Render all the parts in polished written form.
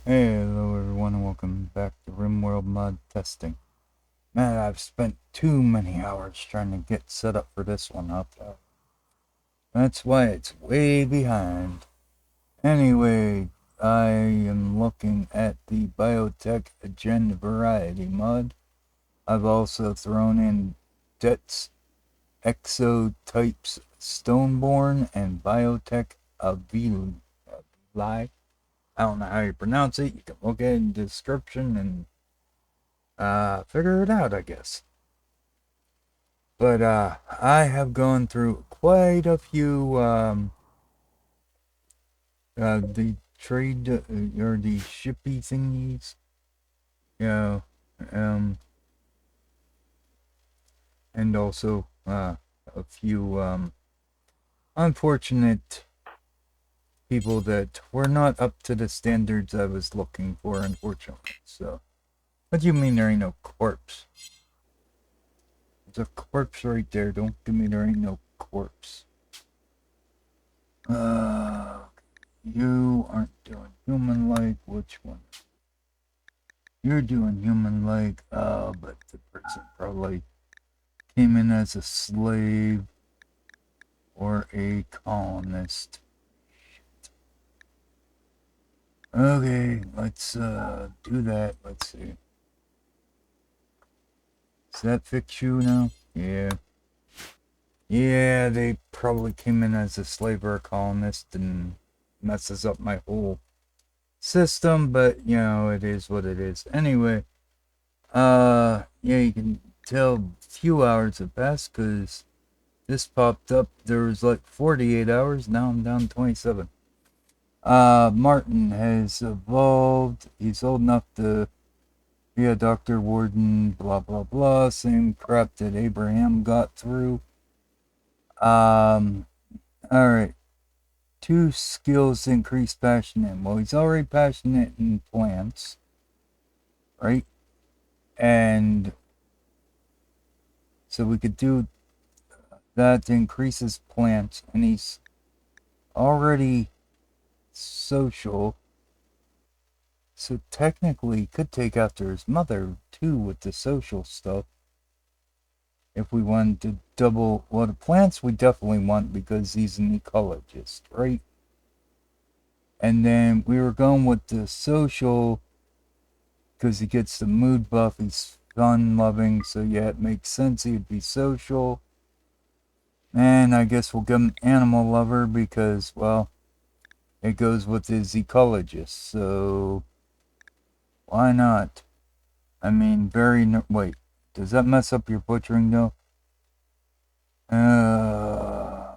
Hey, hello everyone, and welcome back to RimWorld Mod Testing. Man, I've spent too many hours trying to get set up for this one up. That's why it's way behind. Anyway, I am looking at the Biotech Gene Variety mod. I've also thrown in DET's Exotypes Stoneborn and Biotech Avali. I don't know how you pronounce it. You can look at it in the description and figure it out, I guess. But I have gone through quite a few the trade or the shippy thingies, you know, um, and also a few unfortunate people that were not up to the standards I was looking for, unfortunately. So, what do you mean there ain't no corpse? There's a corpse right there. Don't give me there ain't no corpse. You aren't doing human-like. Which one? You're doing human-like. But the person probably came in as a slave or a colonist. Okay, let's do that. Let's see. Does that fix you now? Yeah. Yeah, they probably came in as a slave or a colonist and messes up my whole system, but you know, it is what it is. Anyway, yeah, you can tell a few hours have passed because this popped up. There was like 48 hours. Now I'm down 27. Martin has evolved. He's old enough to be a Dr. Warden, blah, blah, blah. Same crap that Abraham got through. Um, alright. 2 skills increase passionate. Well, he's already passionate in plants, right? And so we could do that increases plants, and he's already social. So technically, he could take after his mother too with the social stuff. If we wanted to double, well, the plants we definitely want because he's an ecologist, right? And then we were going with the social because he gets the mood buff. He's fun loving, so yeah, it makes sense he'd be social. And I guess we'll give him animal lover because, well, it goes with his ecologist. So why not? I mean, wait, does that mess up your butchering though? Uh,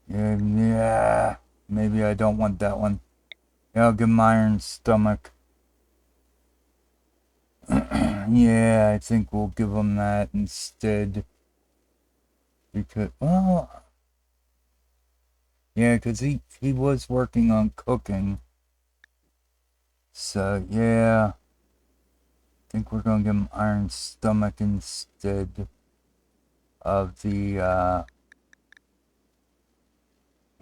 yeah, maybe I don't want that one. Yeah, I'll give him iron stomach. Yeah, I think we'll give him that instead. Because, well, yeah, because he was working on cooking. So, yeah, I think we're going to give him iron stomach instead of the,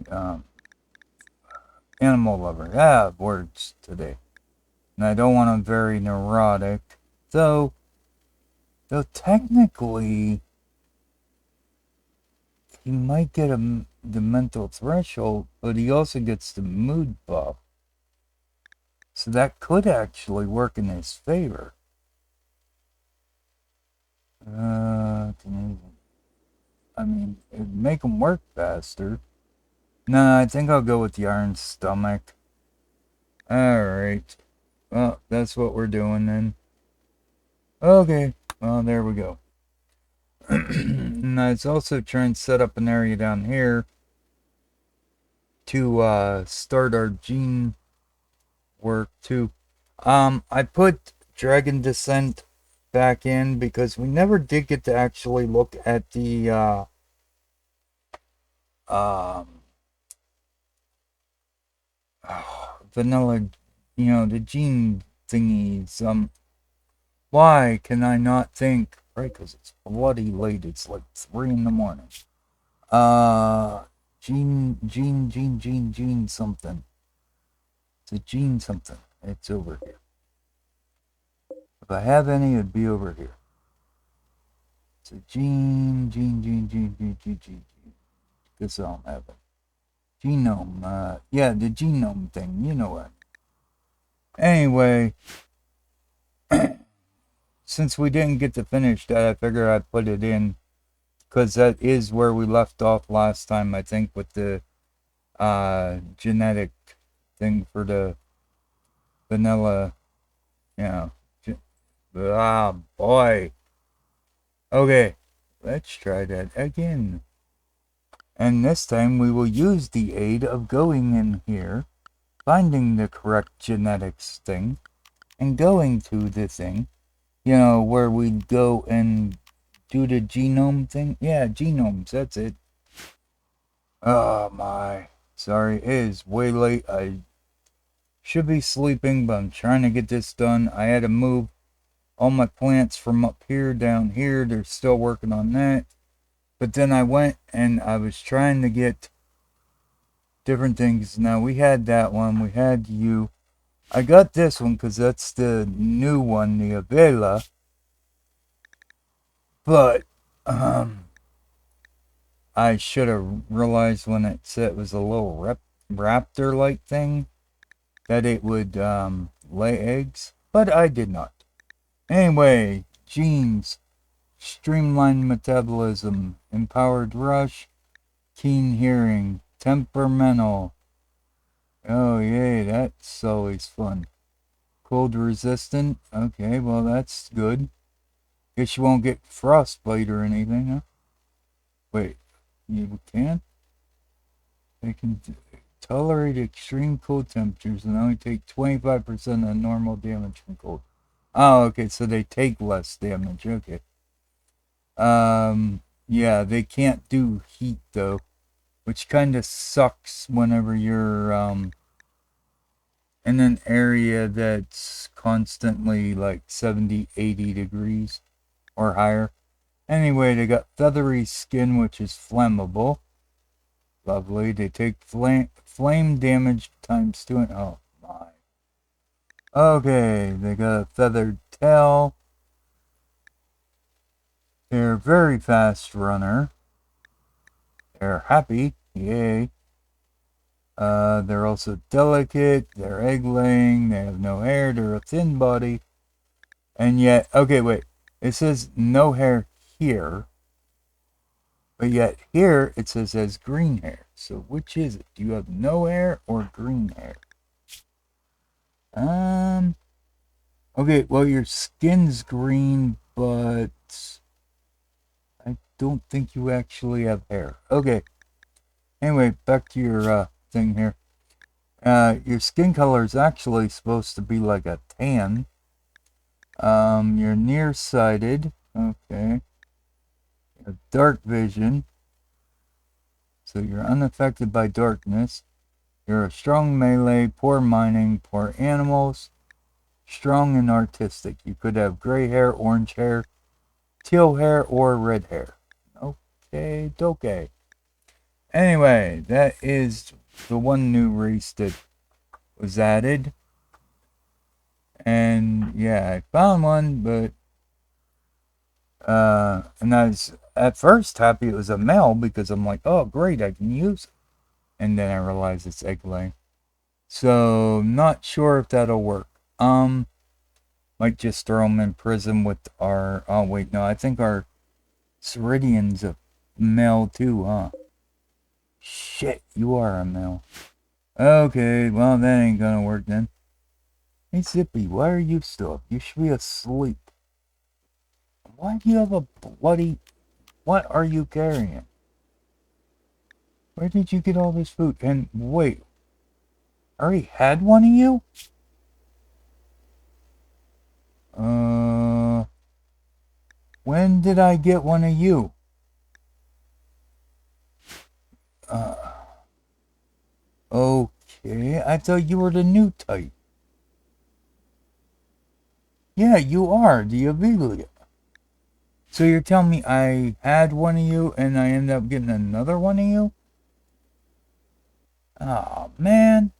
um, animal lover. Yeah, words today. And I don't want him very neurotic. Though technically, he might get the mental threshold, but he also gets the mood buff. So that could actually work in his favor. I mean, it'd make him work faster. No, I think I'll go with the iron stomach. Alright. Well, that's what we're doing then. Okay. Well, there we go. And let's also try and set up an area down here to start our gene work too. I put Dragon Descent back in because we never did get to actually look at the vanilla, the gene thingies. Why can I not think? Right, because it's bloody late. It's like 3 in the morning. Uh, gene something. It's a gene something. It's over here. If I have any, it'd be over here. It's a gene. Guess I don't have it. Genome. Yeah, the genome thing. You know what. Anyway, since we didn't get to finish that, I figured I'd put it in because that is where we left off last time, I think, with the genetic thing for the vanilla, you know. Ah, boy. Okay, let's try that again. And this time we will use the aid of going in here, finding the correct genetics thing, and going to the thing, you know, where we go and do the genome thing. Yeah, genomes, that's it. Oh my. Sorry, it is way late. I should be sleeping, but I'm trying to get this done. I had to move all my plants from up here down here. They're still working on that. But then I went and I was trying to get different things. Now we had that one. We had you. I got this one because that's the new one, the Avali. But I should have realized when it said it was a little raptor-like thing that it would lay eggs. But I did not. Anyway, genes, streamlined metabolism, empowered rush, keen hearing, temperamental. Oh, yay, that's always fun. Cold resistant. Okay, well, that's good. Guess you won't get frostbite or anything, huh? Wait, you can? They can tolerate extreme cold temperatures and only take 25% of normal damage from cold. Oh, okay, so they take less damage. Okay. Yeah, they can't do heat, though, which kind of sucks whenever you're, in an area that's constantly like 70, 80 degrees or higher. Anyway, they got feathery skin, which is flammable. Lovely. They take flame damage times 2. Oh, my. Okay, they got a feathered tail. They're a very fast runner. They're happy. Yay. They're also delicate. They're egg laying. They have no hair. They're a thin body. And yet, okay, wait. It says no hair here. But yet here it says has green hair. So which is it? Do you have no hair or green hair? Okay, well your skin's green, but I don't think you actually have hair. Okay. Anyway, back to your thing here. Your skin color is actually supposed to be like a tan. You're nearsighted. Okay. You have dark vision. So you're unaffected by darkness. You're a strong melee, poor mining, poor animals, strong and artistic. You could have gray hair, orange hair, teal hair, or red hair. Okay. Anyway, that is the one new race that was added. And yeah, I found one, but and I was at first happy it was a male because I'm like, oh great, I can use it. And then I realized it's egg laying. So not sure if that'll work. Might just throw them in prison with our, oh wait, no, I think our Ceridian's a male too, huh? Shit, you are a male. Okay, well that ain't gonna work then. Hey Zippy, why are you still up? You should be asleep. Why do you have a bloody... What are you carrying? Where did you get all this food? And wait, I already had one of you? When did I get one of you? Okay, I thought you were the new type. Yeah, you are, the Avali. So you're telling me I had one of you and I ended up getting another one of you? Oh, man.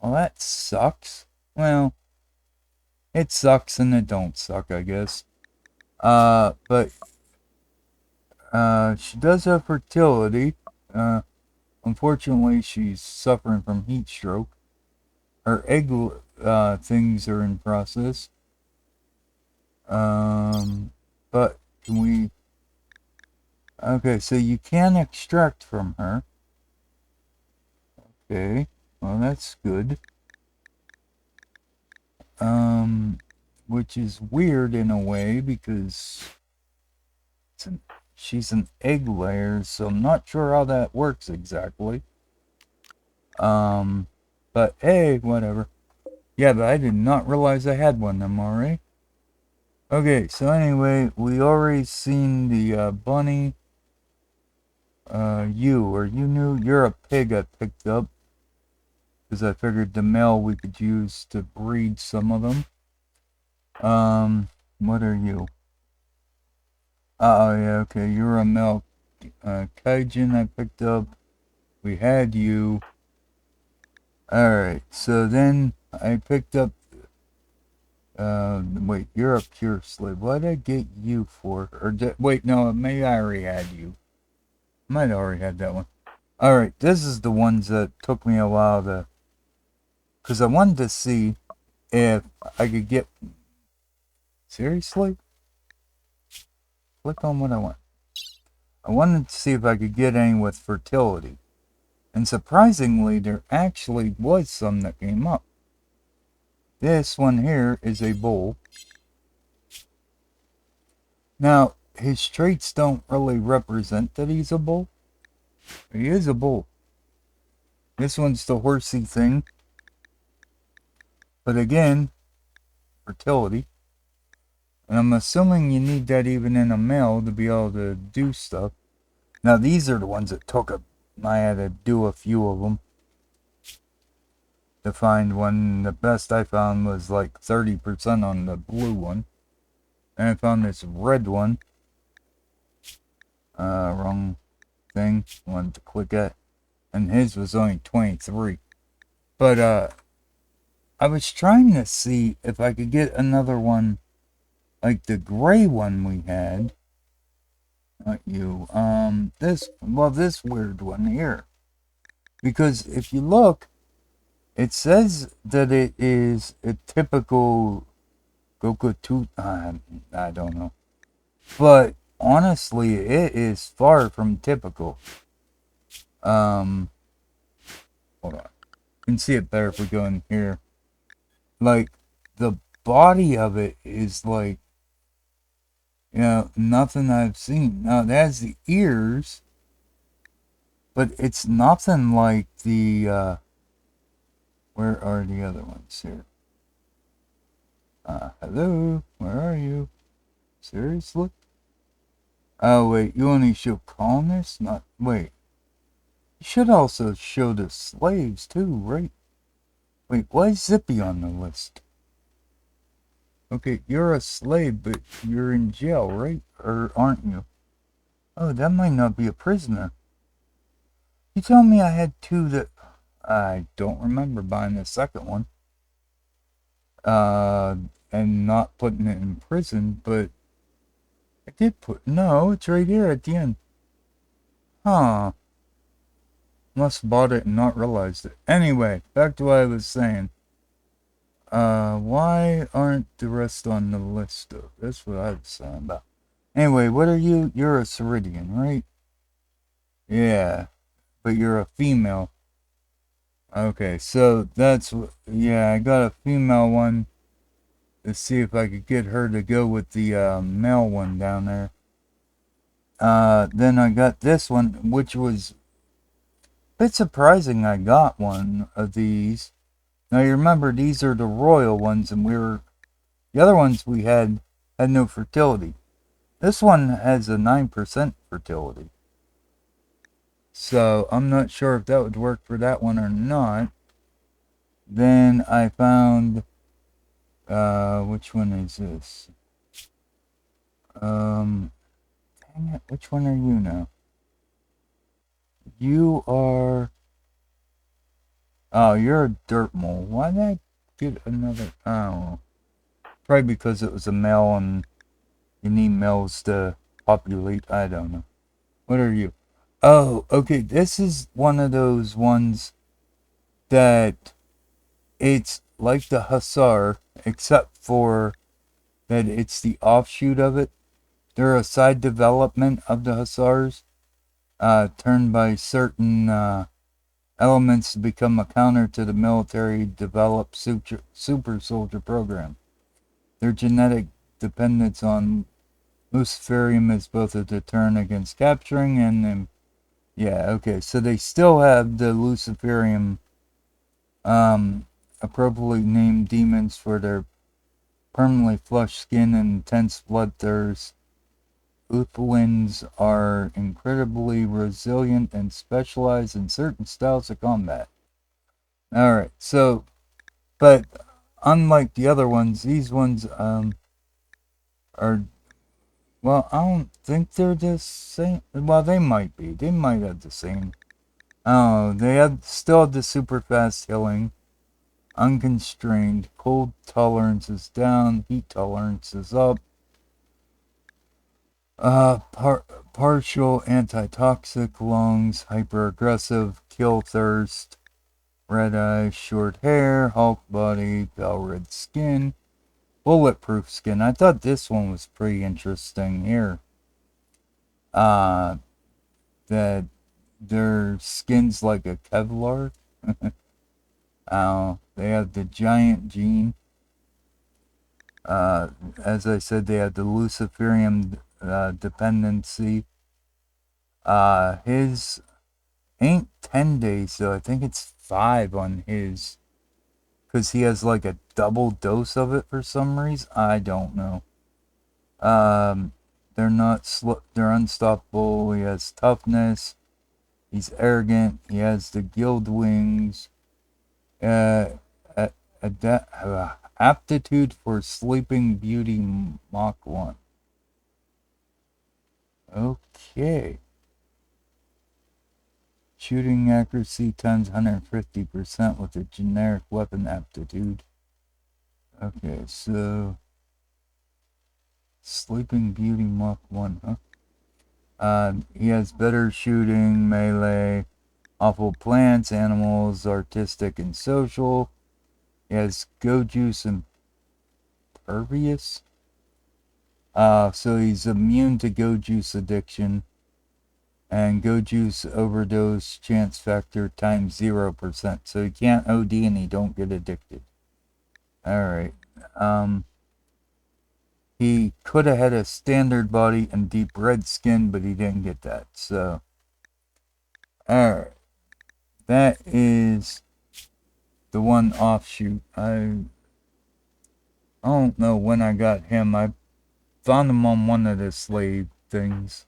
Well, that sucks. Well, it sucks and it don't suck, I guess. But she does have fertility. Uh, Unfortunately, she's suffering from heat stroke. Her egg things are in process. But can we? Okay, so you can extract from her. Okay, well that's good. Which is weird in a way because she's an egg layer, so I'm not sure how that works exactly. But hey, whatever. Yeah, but I did not realize I had one MRA. Okay, so anyway, we already seen the bunny. You knew you're a pig I picked up because I figured the male we could use to breed some of them. What are you? Oh yeah, okay, you're a male Kaijin I picked up. We had you. Alright, so then I picked up wait, you're a pure slave. What did I get you for? Wait, no, maybe I already had you. Might already had that one. Alright, this is the ones that took me a while to... Because I wanted to see if I could get... Seriously? Click on what I want. I wanted to see if I could get any with fertility. And surprisingly, there actually was some that came up. This one here is a bull. Now, his traits don't really represent that he's a bull. He is a bull. This one's the horsey thing. But again, fertility. And I'm assuming you need that even in a male to be able to do stuff. Now, these are the ones that I had to do a few of them to find one. The best I found was like 30% on the blue one. And I found this red one. Wrong thing. Wanted to click it. And his was only 23. But, I was trying to see if I could get another one like the gray one we had. Not you. This weird one here. Because if you look, it says that it is a typical Goku 2. I don't know. But honestly, it is far from typical. Hold on. You can see it better if we go in here. Like, the body of it is like, nothing I've seen. Now, it has the ears, but it's nothing like the, where are the other ones here? Hello? Where are you? Seriously? Oh, wait, you only show colonists? Wait. You should also show the slaves, too, right? Wait, why is Zephy on the list? Okay, you're a slave, but you're in jail, right? Or aren't you? Oh, that might not be a prisoner. You told me I had two that... I don't remember buying the second one. And not putting it in prison, but... I did put... No, it's right here at the end. Huh. Must have bought it and not realized it. Anyway, back to what I was saying. Why aren't the rest on the list, though? That's what I was saying about. Anyway, what are you? You're a Ceridian, right? Yeah, but you're a female. Okay, so that's... Yeah, I got a female one to see if I could get her to go with the male one down there. Then I got this one, which was a bit surprising I got one of these. Now you remember these are the royal ones, and the other ones we had no fertility. This one has a 9% fertility. So I'm not sure if that would work for that one or not. Then I found, which one is this? Dang it, which one are you now? You are, Oh, you're a dirt mole. Why did I get another? I don't know. Probably because it was a male and you need males to populate. I don't know. What are you? Oh, okay. This is one of those ones that it's like the Hussar, except for that it's the offshoot of it. They're a side development of the Hussars, turned by certain elements to become a counter to the military developed super soldier program. Their genetic dependence on Luciferium is both a deterrent against capturing and yeah, okay. So they still have the Luciferium appropriately named demons for their permanently flushed skin and intense bloodthirst. Uthlins are incredibly resilient and specialize in certain styles of combat. Alright, so, but unlike the other ones, these ones are, well, I don't think they're the same. Well, they might be. They might have the same. Oh, they have still have the super fast healing, unconstrained, cold tolerance is down, heat tolerance is up, partial antitoxic lungs, hyper aggressive, kill thirst, red eyes, short hair, Hulk body, pale red skin, bulletproof skin. I thought this one was pretty interesting here. Uh, that their skin's like a Kevlar. They have the giant gene. As I said, they have the Luciferium dependency. His ain't 10 days, so I think it's 5 on his. Because he has like a double dose of it for some reason. I don't know. Um, they're not they're unstoppable. He has toughness. He's arrogant. He has the guild wings. Uh, aptitude for Sleeping Beauty Mach 1. Okay. Shooting accuracy times 150% with a generic weapon aptitude. Okay, so Sleeping Beauty Mach 1, huh? He has better shooting, melee, awful plants, animals, artistic, and social. He has go juice and pervious. So he's immune to go juice addiction. And go juice overdose chance factor times 0%. So he can't OD and he don't get addicted. Alright. He could have had a standard body and deep red skin, but he didn't get that. So, alright. That is the one offshoot. I don't know when I got him. I found him on one of the slave things.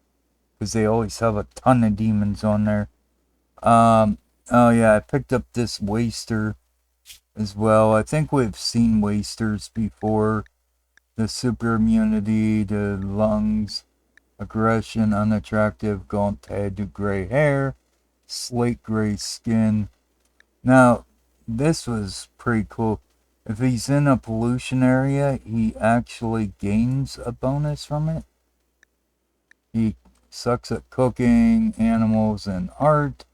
Because they always have a ton of demons on there. Oh yeah, I picked up this waster as well. I think we've seen wasters before. The super immunity, the lungs, aggression, unattractive, gaunt head, gray hair, slate gray skin. Now, this was pretty cool. If he's in a pollution area, he actually gains a bonus from it. He sucks at cooking, animals, and art.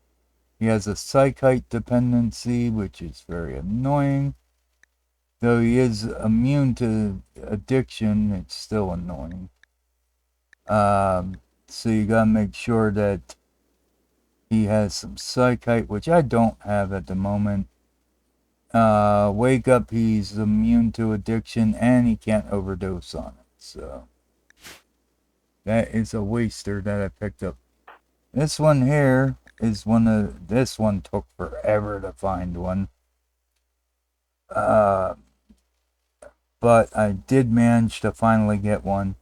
He has a psychite dependency, which is very annoying. Though he is immune to addiction, it's still annoying. So you gotta make sure that he has some psychite, which I don't have at the moment. Wake up, he's immune to addiction and he can't overdose on it. So that is a waster that I picked up. This one here is this one took forever to find one. But I did manage to finally get one.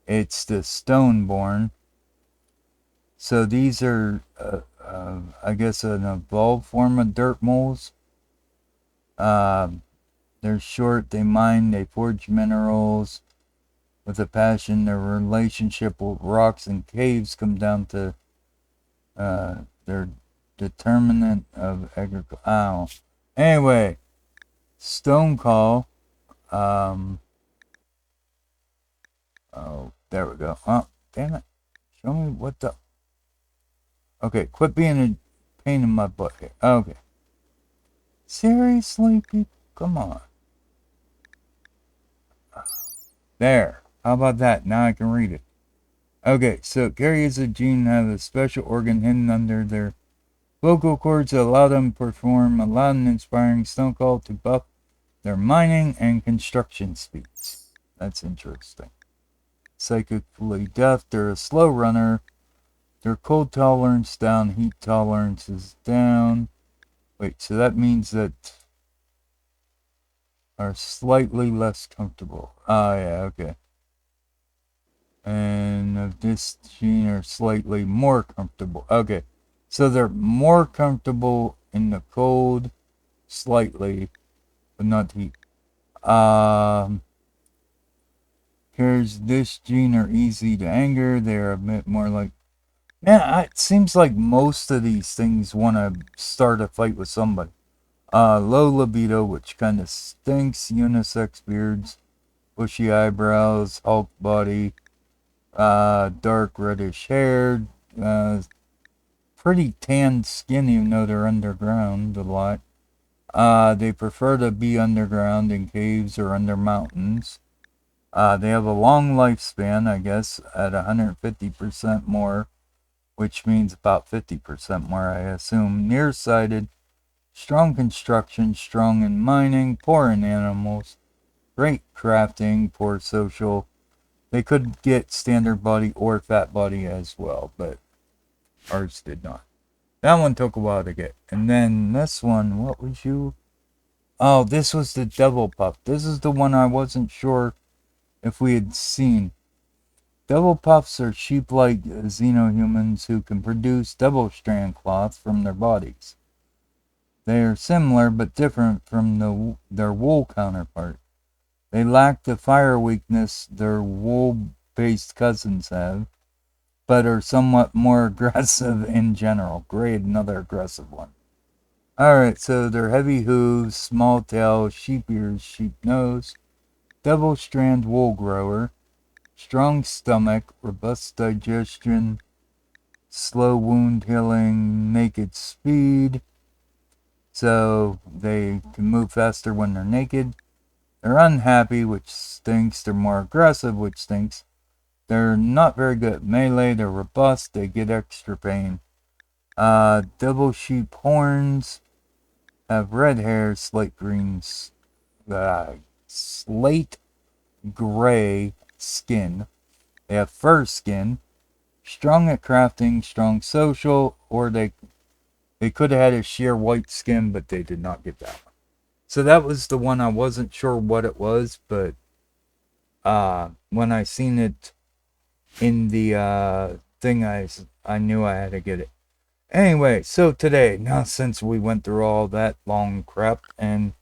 It's the Stoneborn. So these are, I guess, an evolved form of dirt moles. They're short, they mine, they forge minerals with a passion. Their relationship with rocks and caves come down to their determinant of agriculture. Oh. Anyway, stone call. Oh, there we go. Oh, damn it. Show me what the... Okay, quit being a pain in my butt here. Okay. Seriously, people? Come on. There. How about that? Now I can read it. Okay, so carriers of gene have a special organ hidden under their vocal cords that allow them to perform a loud and inspiring stone call to buff their mining and construction speeds. That's interesting. Psychically deaf, they're a slow runner. Their cold tolerance down, heat tolerance is down. Wait, so that means that are slightly less comfortable. Ah, yeah, okay. And of this gene are slightly more comfortable. Okay, so they're more comfortable in the cold, slightly, but not heat. Here's this gene are easy to anger. They're a bit more like... Man, it seems like most of these things want to start a fight with somebody. Low libido, which kind of stinks. Unisex beards, bushy eyebrows, Hulk body, dark reddish hair, pretty tanned skin, even though they're underground a lot. They prefer to be underground in caves or under mountains. They have a long lifespan, I guess, at 150% more, which means about 50% more, I assume. Nearsighted, strong construction, strong in mining, poor in animals, great crafting, poor social. They could get standard body or fat body as well, but ours did not. That one took a while to get. And then this one, what was you? Oh, this was the Devil Puff. This is the one I wasn't sure if we had seen. Devil Puffs are sheep-like xenohumans who can produce double-strand cloth from their bodies. They are similar but different from their wool counterpart. They lack the fire weakness their wool-based cousins have, but are somewhat more aggressive in general. Great, another aggressive one. Alright, so they're heavy hooves, small tail, sheep ears, sheep nose, double-strand wool grower, strong stomach, robust digestion, slow wound healing, naked speed. So they can move faster when they're naked. They're unhappy, which stinks. They're more aggressive, which stinks. They're not very good at melee. They're robust. They get extra pain. Double sheep horns. Have red hair, slate greens, slate gray skin. They have fur skin. Strong at crafting, strong social, or they could have had a sheer white skin, but they did not get that one. So that was the one I wasn't sure what it was, but when I seen it in the thing, I knew I had to get it. Anyway, so today, now since we went through all that long crap and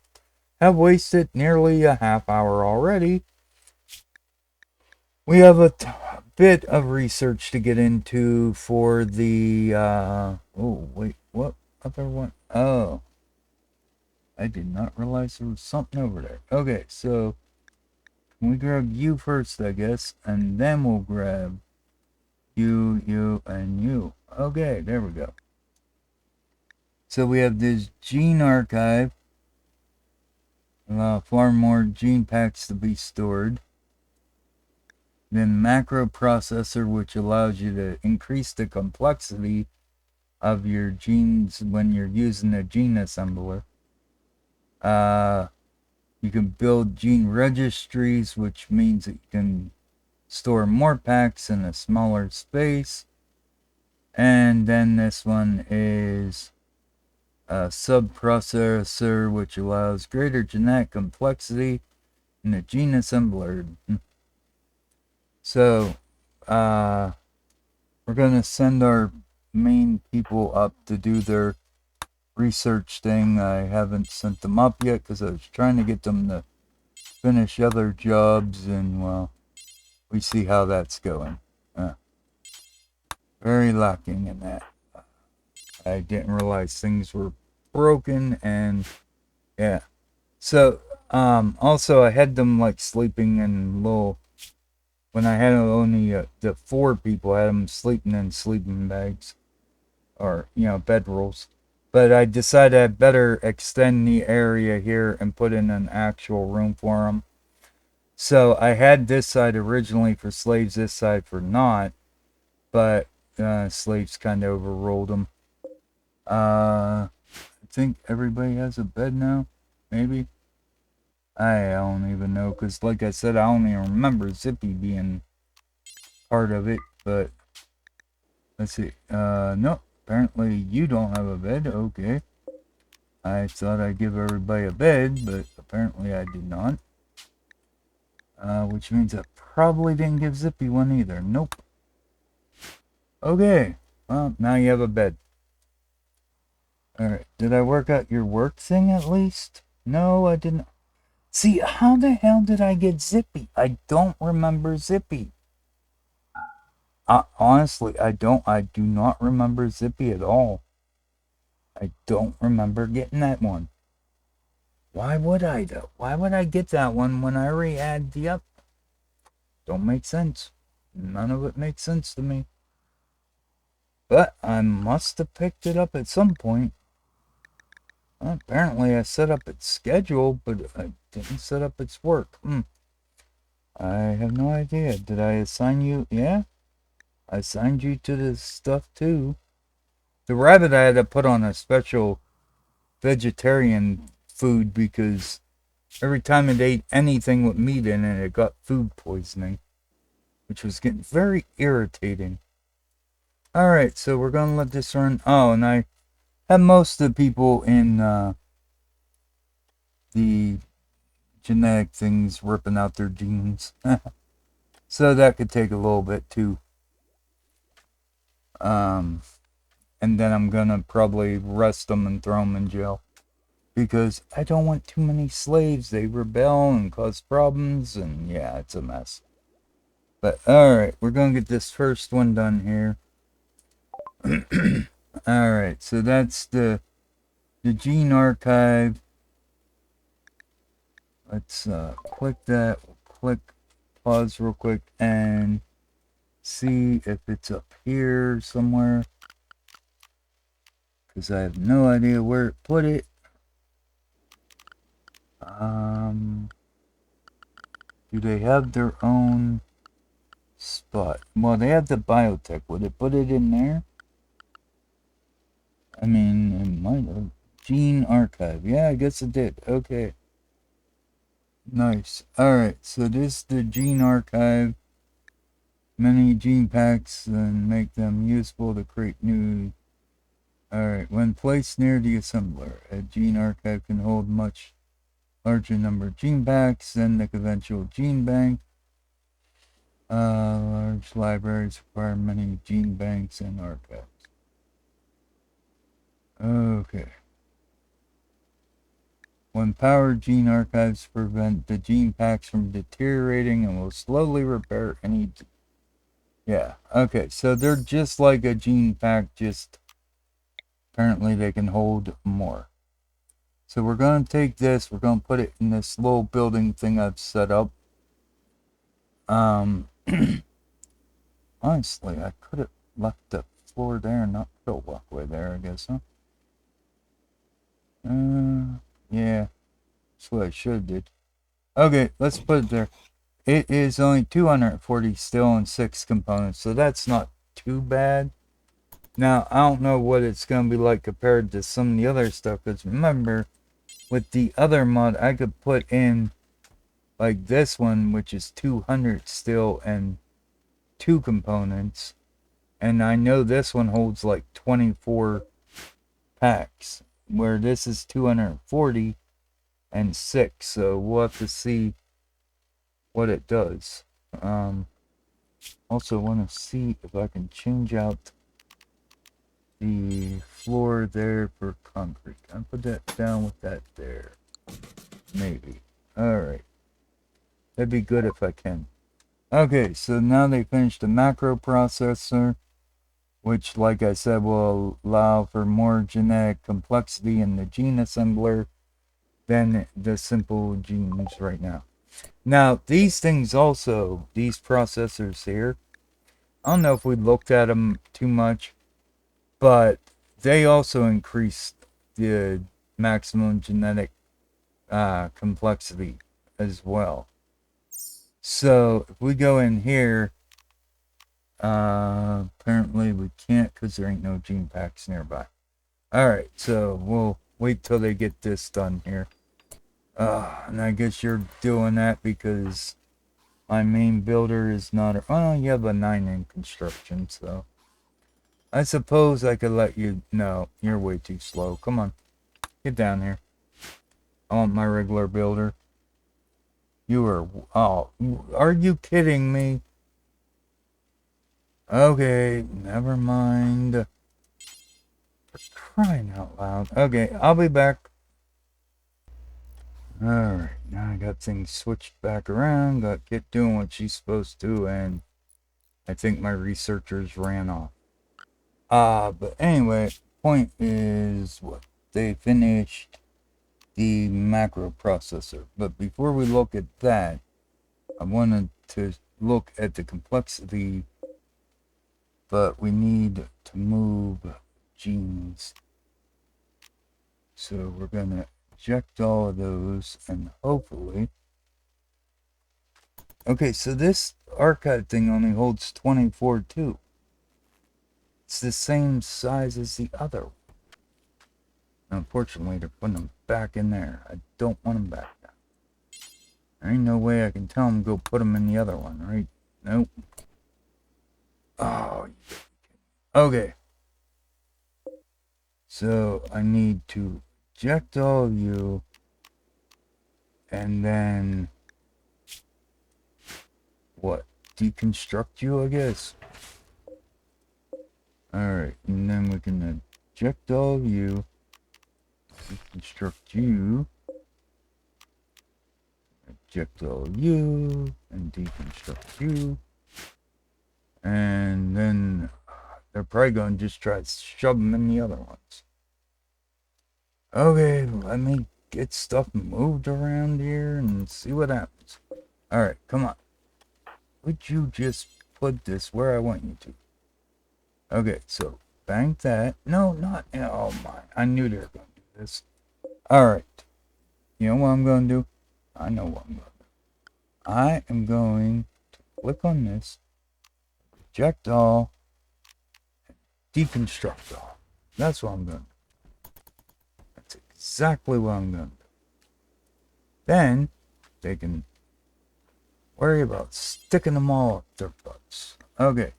have wasted nearly a half hour already, we have a bit of research to get into for the, oh, wait, what other one? Oh, I did not realize there was something over there. Okay, so we grab you first, I guess, and then we'll grab you, and you. Okay, there we go. So we have this gene archive. Far more gene packs to be stored. Then macro processor, which allows you to increase the complexity of your genes when you're using a gene assembler. You can build gene registries, which means that you can store more packs in a smaller space. And then this one is a subprocessor, which allows greater genetic complexity in a gene assembler. So, we're going to send our main people up to do their research thing. I haven't sent them up yet because I was trying to get them to finish other jobs, and well, we see how that's going. Very lacking in that. I didn't realize things were broken, and yeah. So, also I had them like sleeping in little. When I had only the 4 people, I had them sleeping in sleeping bags or bed rolls. But I decided I'd better extend the area here and put in an actual room for them. So I had this side originally for slaves, this side for not, but slaves kind of overruled them. I think everybody has a bed now, maybe. I don't even know, because like I said, I don't even remember Zephy being part of it, but let's see. No, apparently you don't have a bed. Okay. I thought I'd give everybody a bed, but apparently I did not. Which means I probably didn't give Zephy one either. Nope. Okay. Well, now you have a bed. Alright. Did I work out your work thing at least? No, I didn't. See, how the hell did I get Zephy? I don't remember Zephy. Honestly, I do not remember Zephy at all. I don't remember getting that one. Why would I though? Why would I get that one when I already had the up? Don't make sense. None of it makes sense to me. But I must have picked it up at some point. Well, apparently I set up its schedule, but I didn't set up its work. I have no idea. Did I assign you? Yeah, I assigned you to this stuff too. The rabbit I had to put on a special vegetarian food because every time it ate anything with meat in it, it got food poisoning, which was getting very irritating. Alright, so we're going to let this run. Oh, and I have most of the people in the genetic things ripping out their genes. So that could take a little bit too. And then I'm going to probably arrest them and throw them in jail. Because I don't want too many slaves. They rebel and cause problems, and yeah, it's a mess. But alright, we're going to get this first one done here. Alright, so that's the gene archive. Let's click that. We'll click pause real quick and see if it's up here somewhere. Because I have no idea where to put it. Do they have their own spot? Well, they have the biotech. Would it put it in there? I mean, it might have. Gene archive. Yeah, I guess it did. Okay. Nice. Alright, so this is the gene archive. Many gene packs and make them useful to create new. Alright, when placed near the assembler, a gene archive can hold much larger number of gene packs than the conventional gene bank. Large libraries require many gene banks and archives. Okay. When powered, gene archives prevent the gene packs from deteriorating and will slowly repair any. Yeah, okay, so they're just like a gene pack, just apparently they can hold more. So we're going to take this, we're going to put it in this little building thing I've set up. Honestly, I could have left the floor there and not put a walkway there, I guess, huh? Yeah, that's what I should have did. Okay, let's put it there. It is only 240 still and 6 components, so that's not too bad. Now, I don't know what it's going to be like compared to some of the other stuff, because remember, with the other mod, I could put in, like this one, which is 200 still and 2 components, and I know this one holds like 24 packs, where this is 240 and 6, so we'll have to see what it does. Also want to see if I can change out the floor there for concrete. I'll put that down with that there. Maybe. Alright. That'd be good if I can. Okay, so now they finished the macro processor. which, like I said, will allow for more genetic complexity in the gene assembler than the simple genes right now. Now, these things also, these processors here, I don't know if we looked at them too much, but they also increase the maximum genetic complexity as well. So if we go in here, apparently we can't because there ain't no gene packs nearby. Alright, so we'll wait till they get this done here. And I guess you're doing that because my main builder is not a... Oh, you have a 9 in construction, so... I suppose I could let you... No, you're way too slow. Come on. Get down here. I want my regular builder. You are... Oh, are you kidding me? Okay, never mind. For crying out loud. Okay, I'll be back. Alright, now I got things switched back around. Got Kit doing what she's supposed to, and I think my researchers ran off. But anyway, point is what? They finished the macro processor. But before we look at that, I wanted to look at the complexity, but we need to move genes. So we're going to eject all of those and hopefully... Okay, so this archive thing only holds 24 too. It's the same size as the other one. Unfortunately, they're putting them back in there. I don't want them back there. There ain't no way I can tell them to go put them in the other one, right? Nope. Oh, okay. So I need to eject all of you, and then what? Deconstruct you, I guess. Alright, and then we can eject all of you, deconstruct you, eject all of you, and deconstruct you. And then they're probably going to just try to shove them in the other ones. Okay, let me get stuff moved around here and see what happens. Alright, come on. Would you just put this where I want you to? Okay, so bank that. No, not... Oh my, I knew they were going to do this. Alright. You know what I'm going to do? I know what I'm going to do. I am going to click on this, eject all, deconstruct all. That's what I'm going to do. That's exactly what I'm going to do. Then they can worry about sticking them all up their butts. Okay.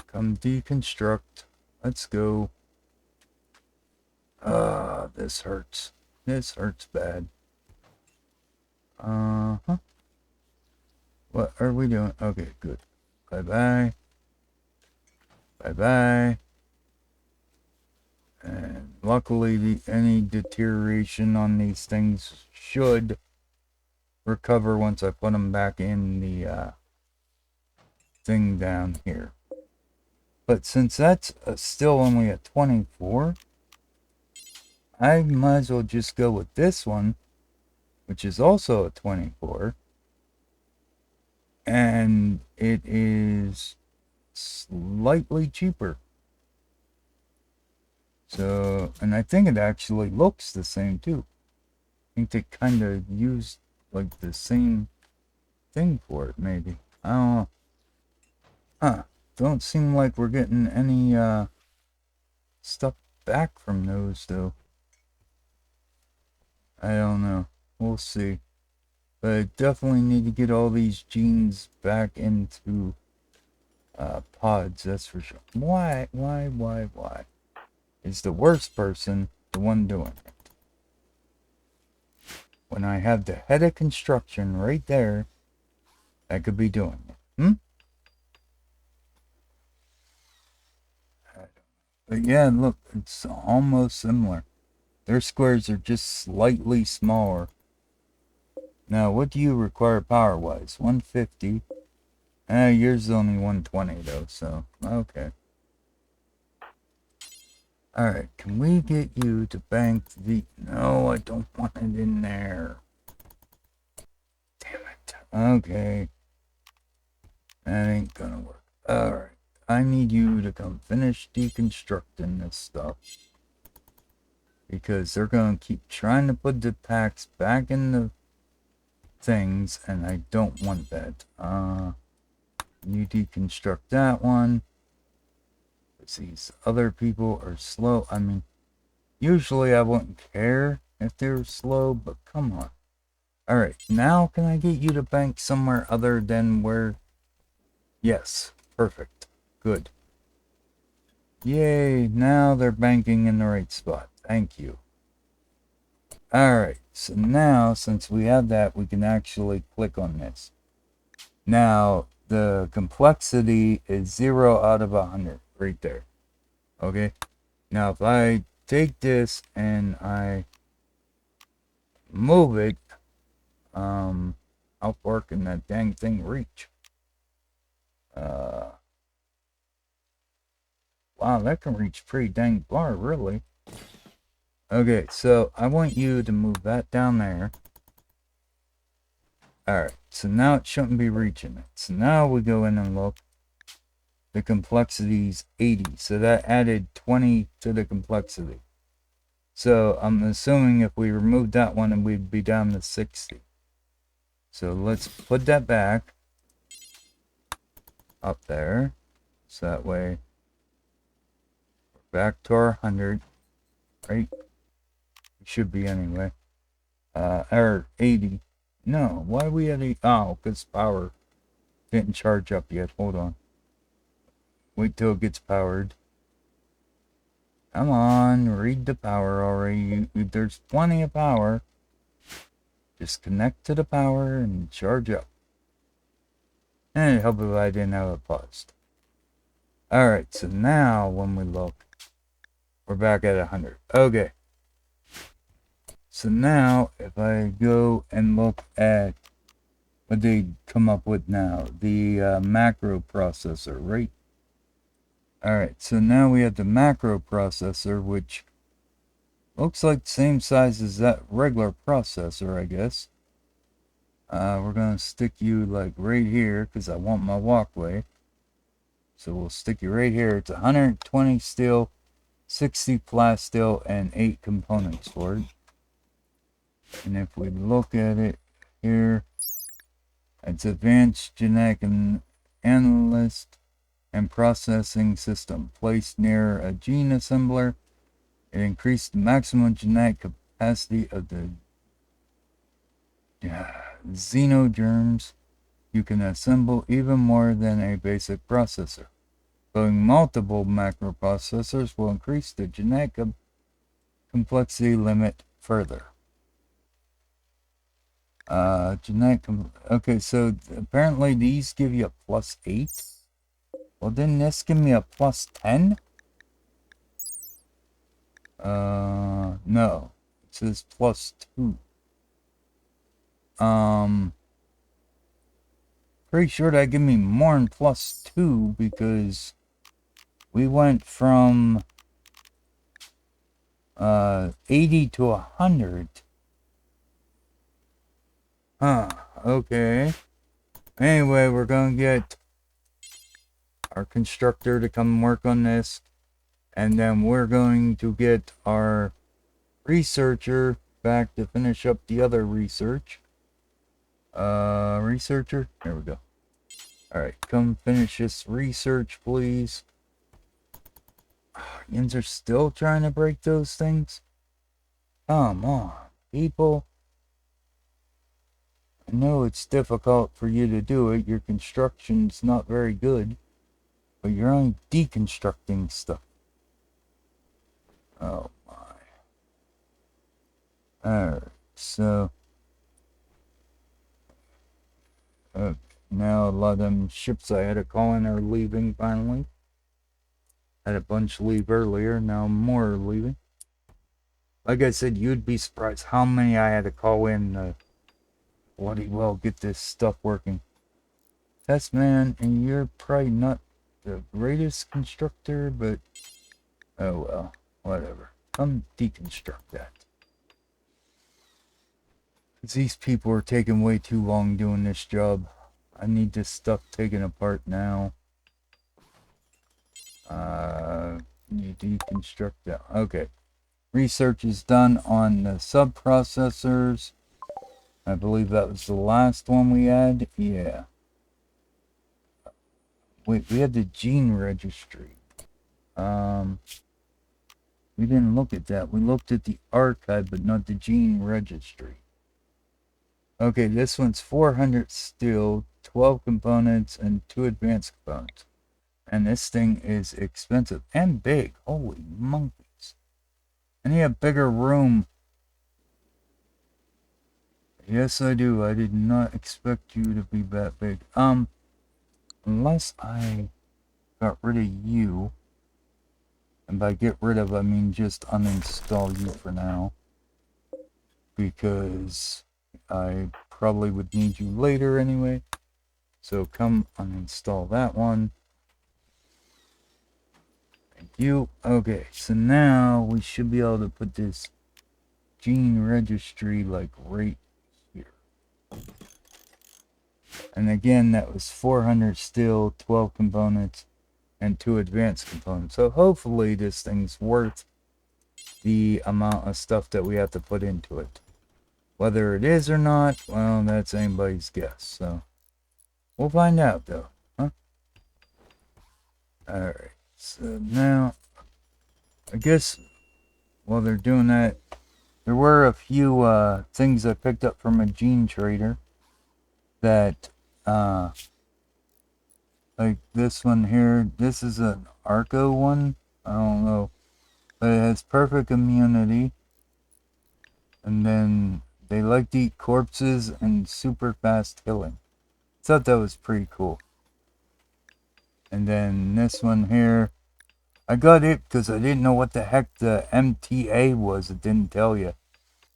Come deconstruct. Let's go. This hurts. This hurts bad. What are we doing? Okay, good. Bye-bye. Bye-bye. And luckily, any deterioration on these things should recover once I put them back in the thing down here. But since that's still only a 24, I might as well just go with this one, which is also a 24. And it is slightly cheaper. So, and I think it actually looks the same too. I think they kind of used like the same thing for it, maybe. I don't know. Huh. Don't seem like we're getting any stuff back from those though. I don't know. We'll see. But I definitely need to get all these genes back into pods, that's for sure. Why? Is the worst person the one doing it? When I have the head of construction right there, I could be doing it. But yeah, look, it's almost similar. Their squares are just slightly smaller. Now, what do you require power-wise? 150. Yours is only 120 though, so okay. Alright, can we get you to bank the... No, I don't want it in there. Damn it. Okay. That ain't gonna work. Alright. I need you to come finish deconstructing this stuff. Because they're gonna keep trying to put the packs back in the things, and I don't want that. You deconstruct that one. These other people are slow. I mean, usually I wouldn't care if they're slow, but come on. Alright, now can I get you to bank somewhere other than where... Yes, perfect. Good. Yay, now they're banking in the right spot. Thank you. Alright, so now, since we have that, we can actually click on this. Now, the complexity is 0 out of 100, right there. Okay? Now, if I take this and I move it, how far can that dang thing reach? Wow, that can reach pretty dang far, really. Okay, so I want you to move that down there. Alright, so now it shouldn't be reaching it. So now we go in and look. The complexity is 80, so that added 20 to the complexity. So I'm assuming if we removed that one, and we'd be down to 60. So let's put that back up there. So that way we're back to our 100, right? We should be anyway. Or 80. No, why are we at 80? Oh, because power didn't charge up yet. Hold on. Wait till it gets powered. Come on, read the power already. There's plenty of power. Just connect to the power and charge up. And it'd help if I didn't have it paused. Alright, so now when we look, we're back at 100. Okay. So now, if I go and look at what they come up with now, the macro processor, right? Alright, so now we have the macro processor, which looks like the same size as that regular processor, I guess. We're going to stick you like right here, because I want my walkway. So we'll stick you right here. It's 120 steel, 60 plasteel, and 8 components for it. And if we look at it here, it's advanced genetic analyst and processing system placed near a gene assembler. It increased the maximum genetic capacity of the xenogerms you can assemble, even more than a basic processor. Building multiple macroprocessors will increase the genetic complexity limit further. Okay, so apparently these give you a +8. Well, didn't this give me a +10? No. It says +2. Pretty sure that give me more than +2 because we went from 80 to 100. Huh, okay. Anyway, we're gonna get our constructor to come work on this, and then we're going to get our researcher back to finish up the other research. Researcher, there we go. Alright, come finish this research, please. Yins are still trying to break those things? Come on, people. I know it's difficult for you to do it. Your construction's not very good. But you're only deconstructing stuff. Oh my. Alright, so... now a lot of them ships I had to call in are leaving finally. Had a bunch leave earlier, now more are leaving. Like I said, you'd be surprised how many I had to call in to bloody well get this stuff working. Test man, and you're probably not the greatest constructor, but oh well. whatever. Come deconstruct that. These people are taking way too long doing this job. I need this stuff taken apart now. You deconstruct that. Okay. Research is done on the sub-processors. I believe that was the last one we had. Yeah. Wait, we had the gene registry. We didn't look at that. We looked at the archive, but not the gene registry. Okay, this one's 400 steel, 12 components, and 2 advanced components. And this thing is expensive and big. Holy monkeys. I need a bigger room. Yes, I do. I did not expect you to be that big. Unless I got rid of you. And by get rid of, I mean just uninstall you for now. Because I probably would need you later anyway. So come uninstall that one. Thank you. Okay, so now we should be able to put this gene registry like right here. And again, that was 400 steel, 12 components, and 2 advanced components. So hopefully this thing's worth the amount of stuff that we have to put into it. Whether it is or not, well, that's anybody's guess. So we'll find out though. Huh? Alright, so now, I guess while they're doing that, there were a few things I picked up from a gene trader that, like this one here, this is an Arco one, I don't know, but it has perfect immunity, and then they like to eat corpses and super fast healing. I thought that was pretty cool. And then this one here, I got it because I didn't know what the heck the MTA was. It didn't tell you.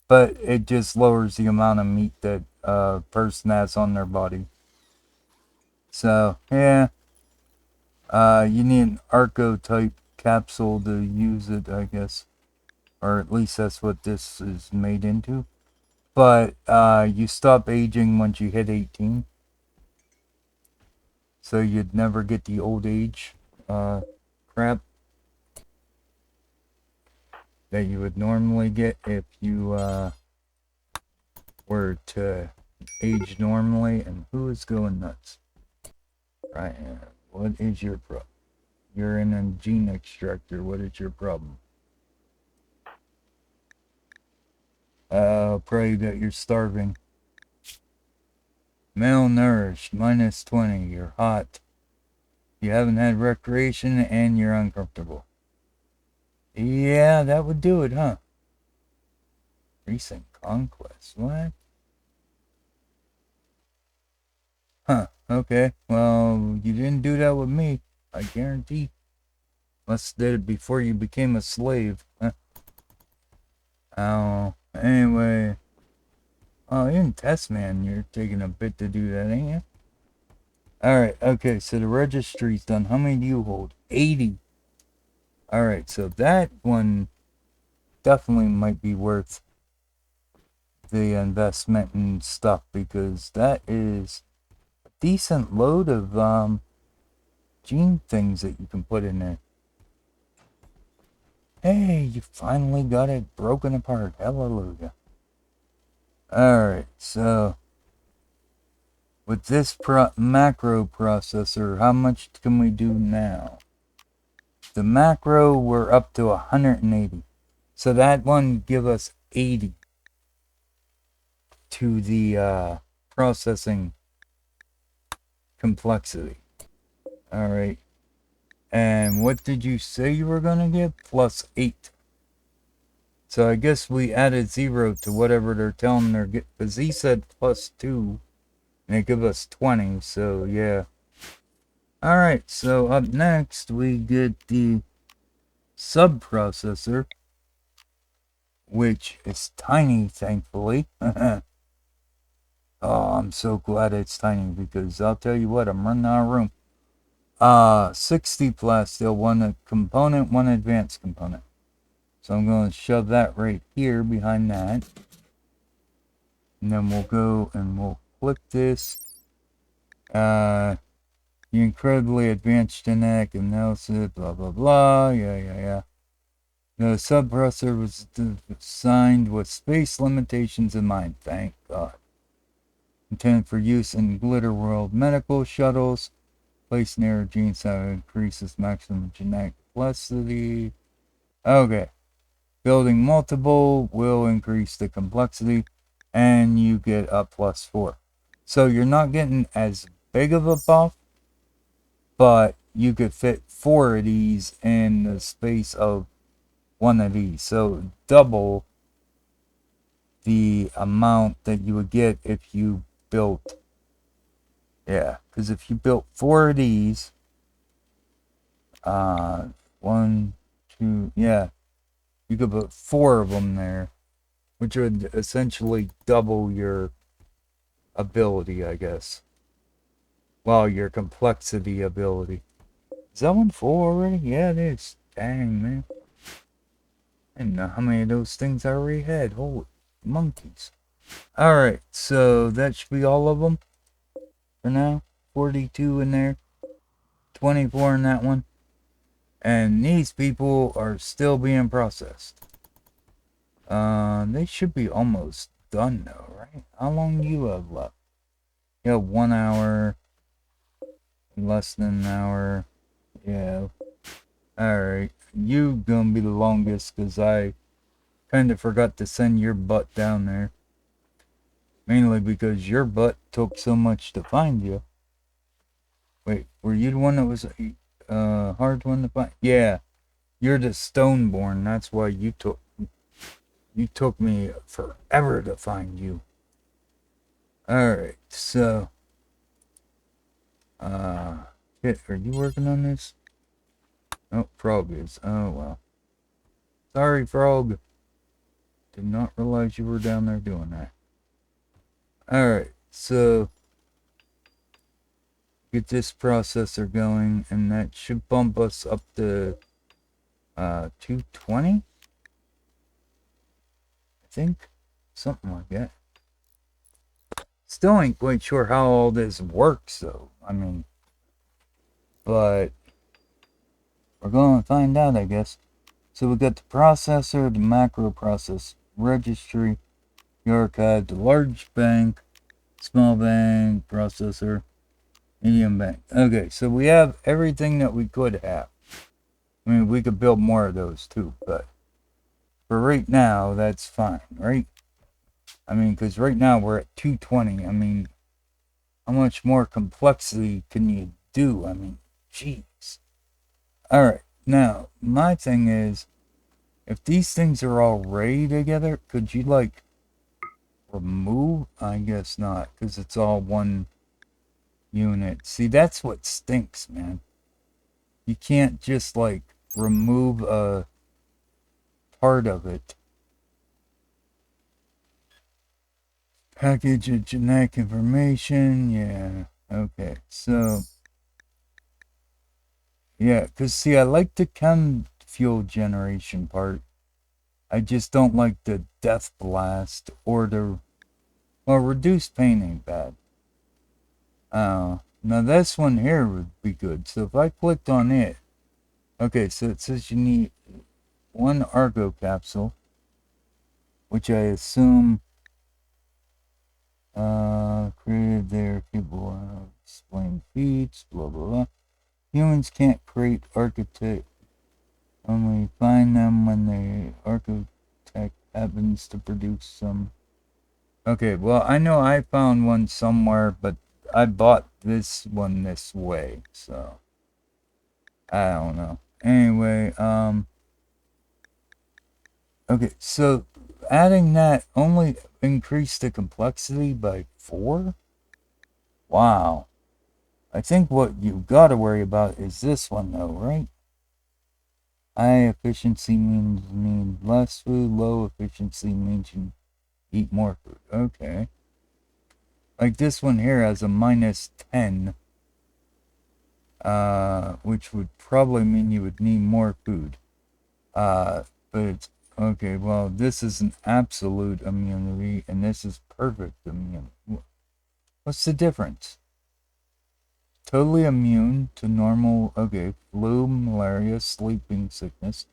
But it just lowers the amount of meat that a person has on their body. So, yeah. You need an Arco type capsule to use it, I guess. Or at least that's what this is made into. But you stop aging once you hit 18. So you'd never get the old age crap that you would normally get if you were to age normally. And who is going nuts? Right, what is your problem? You're in a gene extractor. What is your problem? Pray that you're starving. Malnourished, minus 20. You're hot. You haven't had recreation and you're uncomfortable. Yeah, that would do it, huh? Recent conquest. What? Huh. Okay. Well, you didn't do that with me. I guarantee. Unless did it before you became a slave. Huh? Oh. Anyway. Oh, you're in test, man. You're taking a bit to do that, ain't you? Alright. Okay. So the registry's done. How many do you hold? 80. Alright. So that one definitely might be worth the investment and stuff, because that is a decent load of gene things that you can put in there. Hey, you finally got it broken apart. Hallelujah. Alright, so with this macro processor, how much can we do now? The macro, we're up to 180. So that one give us 80 to the processing complexity. Alright. And what did you say you were going to get? Plus 8. So I guess we added 0 to whatever they're telling they're getting. Because he said plus 2. And it give us 20. So yeah. Alright. So up next we get the sub-processor. Which is tiny, thankfully. Oh, I'm so glad it's tiny. Because I'll tell you what, I'm running out of room. 60 plasteel, 1 component, 1 advanced component. So I'm going to shove that right here behind that. And then we'll go and we'll click this. The incredibly advanced genetic analysis, blah, blah, blah. Yeah. The suppressor was designed with space limitations in mind. Thank God. Intended for use in Glitter World medical shuttles. Place near genes that increases maximum genetic complexity. Okay. Building multiple will increase the complexity, and you get a +4. So you're not getting as big of a buff, but you could fit 4 of these in the space of 1 of these. So double the amount that you would get if you built, yeah, because if you built 4 of these, 1, 2, yeah, you could put 4 of them there, which would essentially double your ability, I guess. Well, your complexity ability. Is that one full already? Yeah, it is. Dang, man. I didn't know how many of those things I already had. Holy monkeys. Alright, so that should be all of them for now. 42 in there. 24 in that one. And these people are still being processed. They should be almost done though, right? How long do you have left? You have 1 hour. Less than an hour. Yeah. Alright. You gonna be the longest because I kind of forgot to send your butt down there. Mainly because your butt took so much to find you. Wait, were you the one that was hard one to find? Yeah. You're the Stoneborn. That's why you took me forever to find you. Alright, so shit, are you working on this? Oh, Frog is. Oh well. Sorry, Frog. Did not realize you were down there doing that. Alright, so get this processor going, and that should bump us up to 220? I think. Something like that. Still ain't quite sure how all this works, though. I mean, but we're going to find out, I guess. So we got the processor, the macro process registry, the archive, the large bank, small bank, processor, medium bank. Okay, so we have everything that we could have. I mean, we could build more of those too, but for right now, that's fine, right? I mean, because right now we're at 220. I mean, how much more complexity can you do? I mean, jeez. Alright, now, my thing is, if these things are all ready together, could you, like, remove? I guess not, because it's all one unit. See, that's what stinks, man. You can't just, like, remove a part of it. Package of genetic information, yeah. Okay, so yeah, because see, I like the chem fuel generation part. I just don't like the death blast or the, well, reduced pain ain't bad. Now this one here would be good. So if I clicked on it, okay, so it says you need 1 Argo capsule, which I assume created there, people explain feats, blah blah blah. Humans can't create architect. Only find them when the architect happens to produce some. Okay, well, I know I found one somewhere, but I bought this one this way, so I don't know. Anyway, okay, so adding that only increased the complexity by 4? Wow. I think what you gotta worry about is this one though, right? High efficiency means you need less food, low efficiency means you eat more food. Okay. Like this one here has a -10, which would probably mean you would need more food. But it's okay. Well, this is an absolute immunity, and this is perfect immunity. What's the difference? Totally immune to normal. Okay, flu, malaria, sleeping sickness,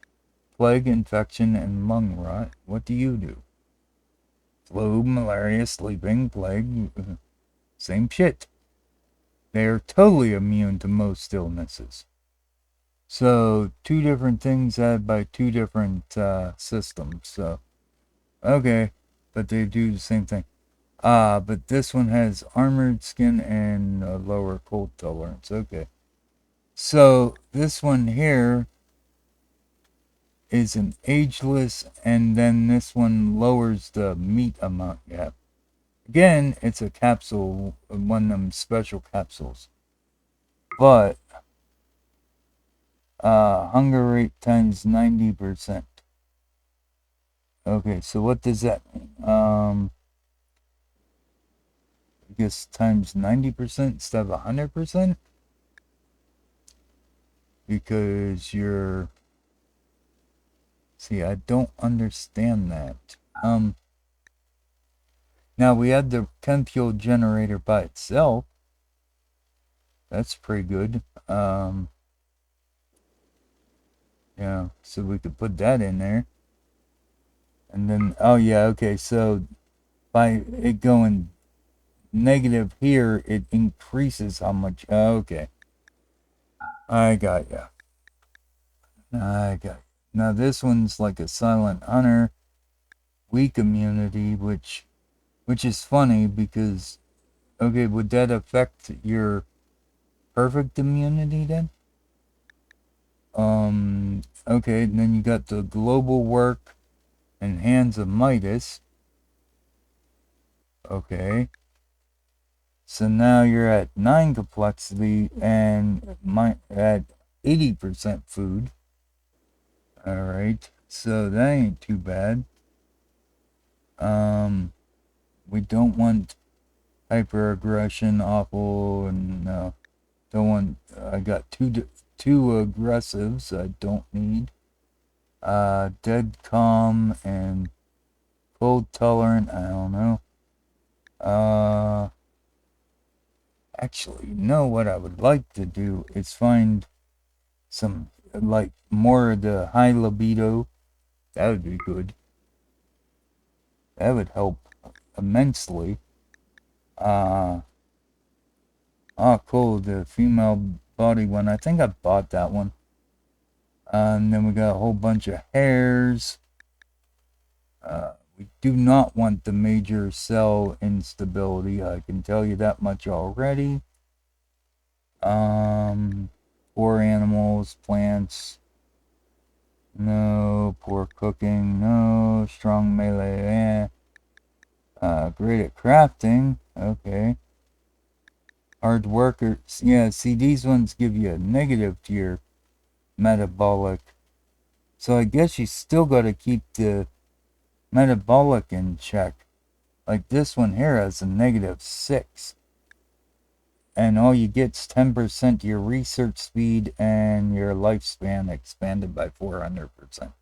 plague infection, and lung rot. What do you do? Flu, malaria, sleeping, plague, same shit. They are totally immune to most illnesses. So, two different things added by two different systems. So, okay, but they do the same thing. But this one has armored skin and a lower cold tolerance. Okay. So, this one here is an ageless, and then this one lowers the meat amount you have. Again, it's a capsule, one of them special capsules. But hunger rate times 90%. Okay, so what does that mean? I guess times 90% instead of 100%? Because you're... See, I don't understand that. Now we had the chem fuel generator by itself. That's pretty good. Yeah, so we could put that in there. And then, oh yeah, okay, so by it going negative here, it increases how much. Okay, I got ya. I got ya. Now this one's like a silent hunter, weak immunity, which is funny because, okay, would that affect your perfect immunity then? Okay, and then you got the global work and hands of Midas. Okay. So now you're at 9 complexity and at 80% food. Alright. So that ain't too bad. We don't want hyperaggression, awful, and no. Don't want, I got two aggressives I don't need. Dead calm and cold tolerant, I don't know. Actually, you know what I would like to do is find some, like, more of the high libido. That would be good. That would help immensely. Oh, cool, the female body one. I think I bought that one. And then we got a whole bunch of hairs. We do not want the major cell instability. I can tell you that much already. Poor animals, plants. No. Poor cooking. No. Strong melee. Great at crafting. Okay. Hard workers. Yeah, see, these ones give you a negative to your metabolic. So I guess you still got to keep the metabolic in check. Like this one here has a -6. And all you get's 10% your research speed and your lifespan expanded by 400%.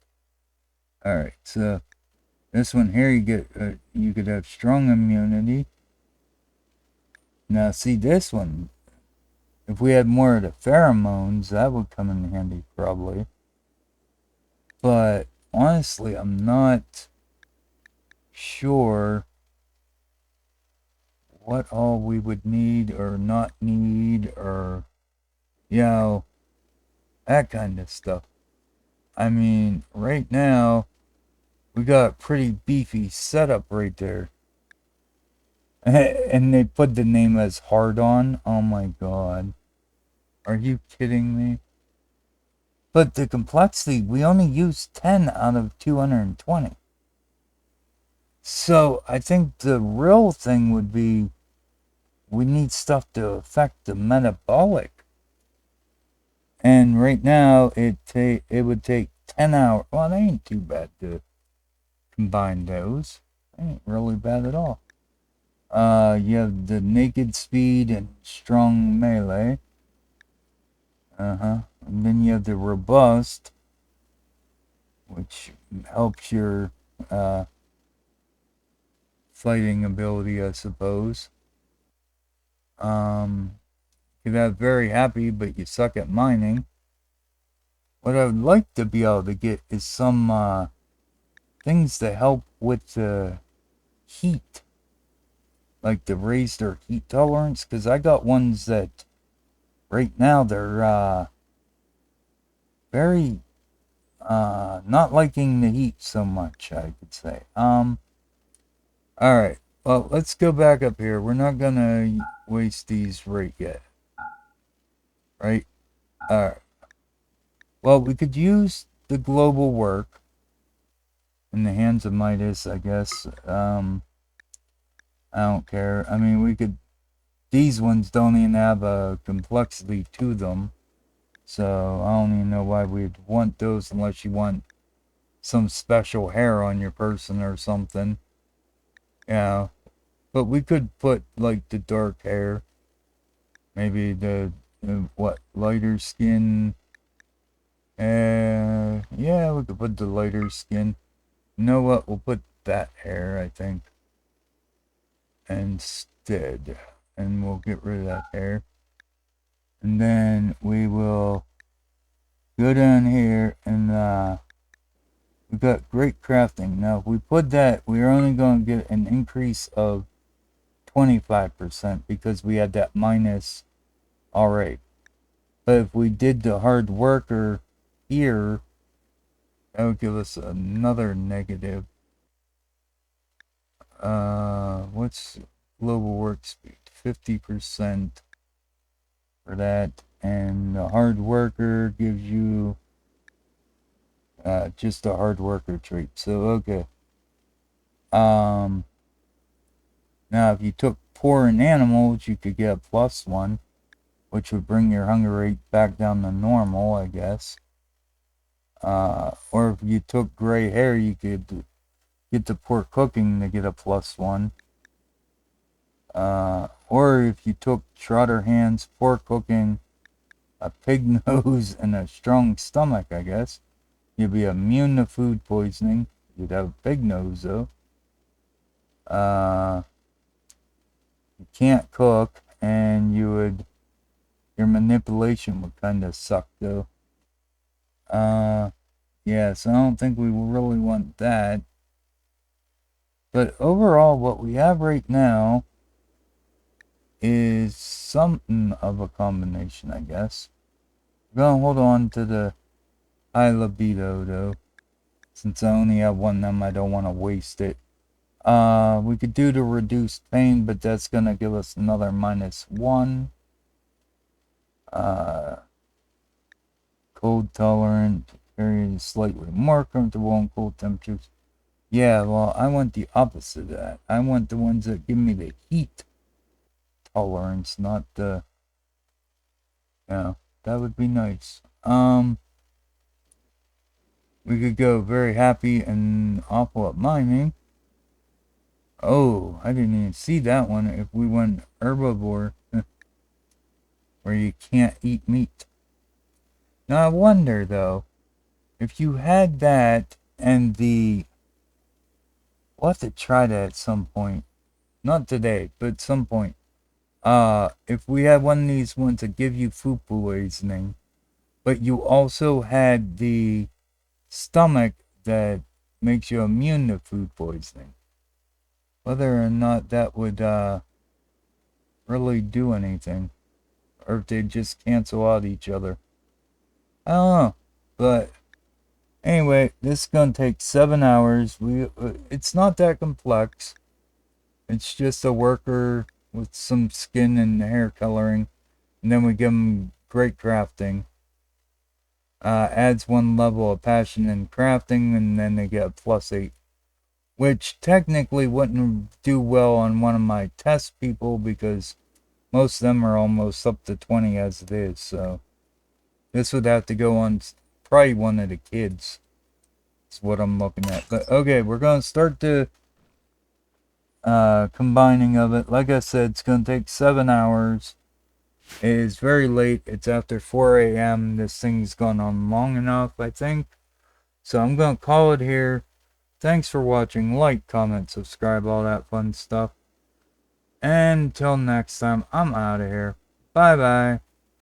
Alright, so this one here you get, you could have strong immunity. Now see this one, if we had more of the pheromones, that would come in handy probably. But honestly, I'm not sure what all we would need or not need, or, you know, that kind of stuff. I mean, right now, we got a pretty beefy setup right there. And they put the name as Hard On. Oh my god. Are you kidding me? But the complexity, we only use 10 out of 220. So I think the real thing would be we need stuff to affect the metabolic. And right now it would take 10 hours. Well, that ain't too bad to combine those. That ain't really bad at all. You have the naked speed and strong melee. And then you have the robust. which helps your fighting ability, I suppose. You're not very happy, but you suck at mining. What I would like to be able to get is some things that help with the heat, like to raise their heat tolerance, because I got ones that right now they're very not liking the heat so much, I could say. All right. Well, let's go back up here. We're not gonna waste these right yet, right? All right. Well, we could use the global work in the hands of Midas, I guess. I don't care. I mean, we could. These ones don't even have a complexity to them, so I don't even know why we'd want those unless you want some special hair on your person or something. Yeah, but we could put like the dark hair, maybe the what lighter skin. Yeah, we could put the lighter skin. You know what? We'll put that hair, I think, instead, and we'll get rid of that hair. And then we will go down here and we've got great crafting. Now, if we put that, we're only going to get an increase of 25% because we had that minus already. But if we did the hard worker here, that would give us another negative. What's global work speed? 50% for that. And the hard worker gives you just a hard worker trait. So, okay. Now, if you took poor in animals, you could get a +1, which would bring your hunger rate back down to normal, I guess. Or if you took gray hair, you could get the poor cooking to get a +1. Or if you took trotter hands, poor cooking, a pig nose, and a strong stomach, I guess, you'd be immune to food poisoning. You'd have a pig nose, though. You can't cook, and your manipulation would kind of suck, though. Yeah, so I don't think we really want that. But overall, what we have right now is something of a combination, I guess. We're gonna hold on to the high libido, though. Since I only have one of them, I don't want to waste it. We could do the reduced pain, but that's gonna give us another -1. Cold tolerant, very slightly more comfortable in cold temperatures. Yeah, well, I want the opposite of that. I want the ones that give me the heat tolerance, not the. Yeah, that would be nice. We could go very happy and awful at mining. Oh, I didn't even see that one. If we went herbivore, where you can't eat meat. Now I wonder though, if you had that and the. We'll have to try that at some point. Not today, but at some point. If we had one of these ones that give you food poisoning, but you also had the stomach that makes you immune to food poisoning, whether or not that would really do anything, or if they just cancel out each other. I don't know, but anyway, this is gonna take 7 hours. It's not that complex. It's just a worker with some skin and hair coloring, and then we give them great crafting. Adds 1 level of passion in crafting, and then they get a +8, which technically wouldn't do well on one of my test people because most of them are almost up to 20 as it is. So this would have to go on probably one of the kids. Is what I'm looking at. But okay, we're gonna start the combining of it. Like I said, it's gonna take 7 hours. It is very late. It's after 4 a.m. This thing's gone on long enough, I think. So I'm going to call it here. Thanks for watching. Like, comment, subscribe, all that fun stuff. And until next time, I'm out of here. Bye-bye.